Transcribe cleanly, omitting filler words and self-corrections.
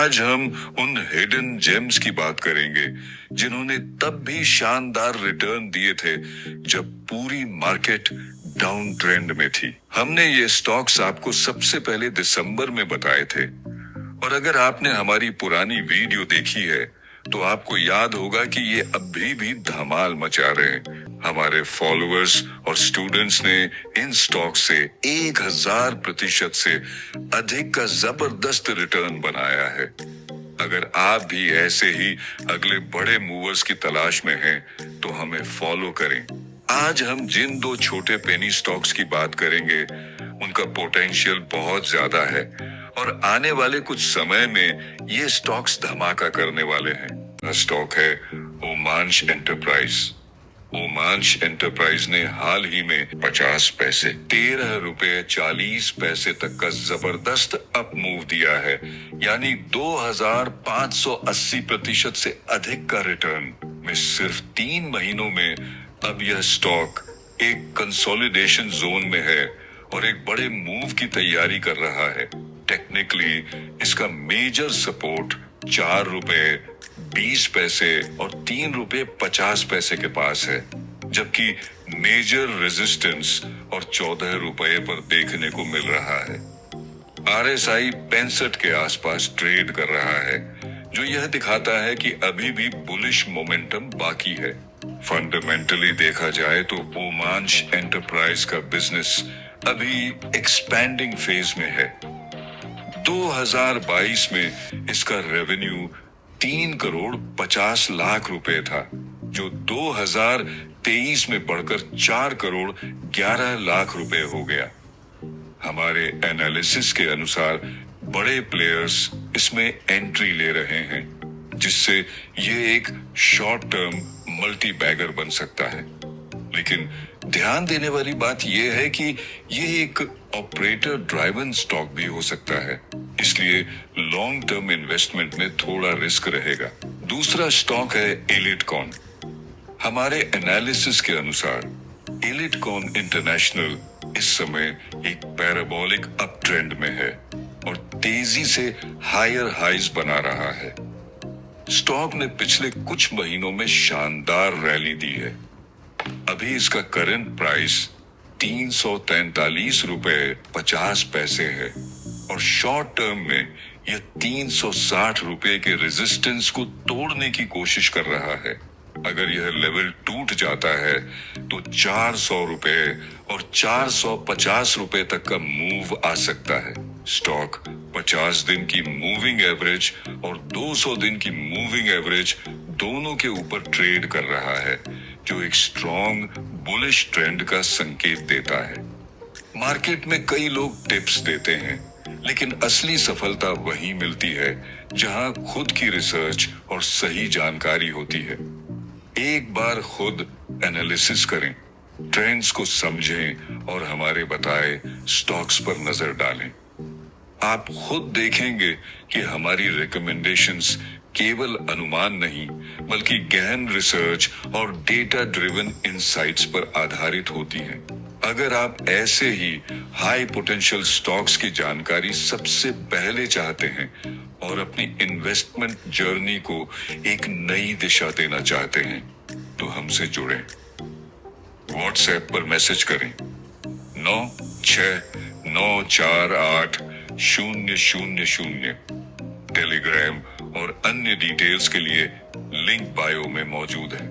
आज हम उन हिडन जेम्स की बात करेंगे जिन्होंने तब भी शानदार रिटर्न दिए थे जब पूरी मार्केट डाउन ट्रेंड में थी। हमने ये स्टॉक्स आपको सबसे पहले दिसंबर में बताए थे, और अगर आपने हमारी पुरानी वीडियो देखी है तो आपको याद होगा कि ये अभी भी धमाल मचा रहे हैं। हमारे फॉलोअर्स और स्टूडेंट्स ने इन स्टॉक से 1000% से अधिक का जबरदस्त रिटर्न बनाया है। अगर आप भी ऐसे ही अगले बड़े मूवर्स की तलाश में हैं, तो हमें फॉलो करें। आज हम जिन दो छोटे पेनी स्टॉक्स की बात करेंगे, उनका पोटेंशियल बहुत ज्यादा है और आने वाले कुछ समय में ये स्टॉक्स धमाका करने वाले हैं। स्टॉक है ओमांश एंटरप्राइज। ओमांश एंटरप्राइज ने हाल ही में 50 पैसे 13 रुपए 40 पैसे तक का जबरदस्त अप मूव दिया है, यानी 2580% से अधिक का रिटर्न में सिर्फ 3 महीनों में। अब यह स्टॉक एक कंसोलिडेशन जोन में है और एक बड़े मूव की तैयारी कर रहा है। टेक्निकली इसका मेजर सपोर्ट 4 रुपए 20 पैसे और 3 रुपए 50 पैसे के पास है, जबकि मेजर रेजिस्टेंस और 14 रुपए पर देखने को मिल रहा है। RSI 65 के आसपास ट्रेड कर रहा है, जो यह दिखाता है कि अभी भी बुलिश मोमेंटम बाकी है। फंडामेंटली देखा जाए तो ओमांश एंटरप्राइज का बिजनेस अभी एक्सपैंडिंग फेज में है। 2022 में इसका रेवेन्यू 3 करोड़ 50 लाख रुपए था, जो 2023 में बढ़कर 4 करोड़ 11 लाख रुपए हो गया। हमारे एनालिसिस के अनुसार बड़े प्लेयर्स इसमें एंट्री ले रहे हैं, जिससे ये एक शॉर्ट टर्म मल्टी बैगर बन सकता है। लेकिन ध्यान देने वाली बात यह है कि ये एक ऑपरेटर ड्राइवन स्टॉक भी हो सकता है, इसलिए लॉन्ग टर्म इन्वेस्टमेंट में थोड़ा रिस्क रहेगा। दूसरा स्टॉक है एलिटकॉन। हमारे एनालिसिस के अनुसार एलिटकॉन इंटरनेशनल इस समय एक पैराबोलिक अप ट्रेंड में है और तेजी से हायर हाइज बना रहा है। स्टॉक ने पिछले कुछ महीनों में शानदार रैली दी है। अभी इसका करंट प्राइस 343 रुपए 50 पैसे है और शॉर्ट टर्म में यह 360 रुपए के रेजिस्टेंस को तोड़ने की कोशिश कर रहा है। अगर यह लेवल टूट जाता है तो 400 रुपए और 450 रुपए तक का मूव आ सकता है। स्टॉक 50 दिन की मूविंग एवरेज और 200 दिन की मूविंग एवरेज दोनों के ऊपर ट्रेड कर रहा है, जो एक स्ट्रॉन्ग बुलिश ट्रेंड का संकेत देता है। मार्केट में कई लोग टिप्स देते हैं, लेकिन असली सफलता वहीं मिलती है जहां खुद की रिसर्च और सही जानकारी होती है। एक बार खुद एनालिसिस करें, ट्रेंड्स को समझें और हमारे बताए स्टॉक्स पर नजर डालें। आप खुद देखेंगे कि हमारी रिकमेंडेशंस केवल अनुमान नहीं, बल्कि गहन रिसर्च और डेटा ड्रिवन इनसाइट्स पर आधारित होती हैं। अगर आप ऐसे ही हाई पोटेंशियल स्टॉक्स की जानकारी सबसे पहले चाहते हैं और अपनी इन्वेस्टमेंट जर्नी को एक नई दिशा देना चाहते हैं, तो हमसे जुड़ें। व्हाट्सएप पर मैसेज करें 96948000। टेलीग्राम और अन्य डिटेल्स के लिए लिंक बायो में मौजूद है।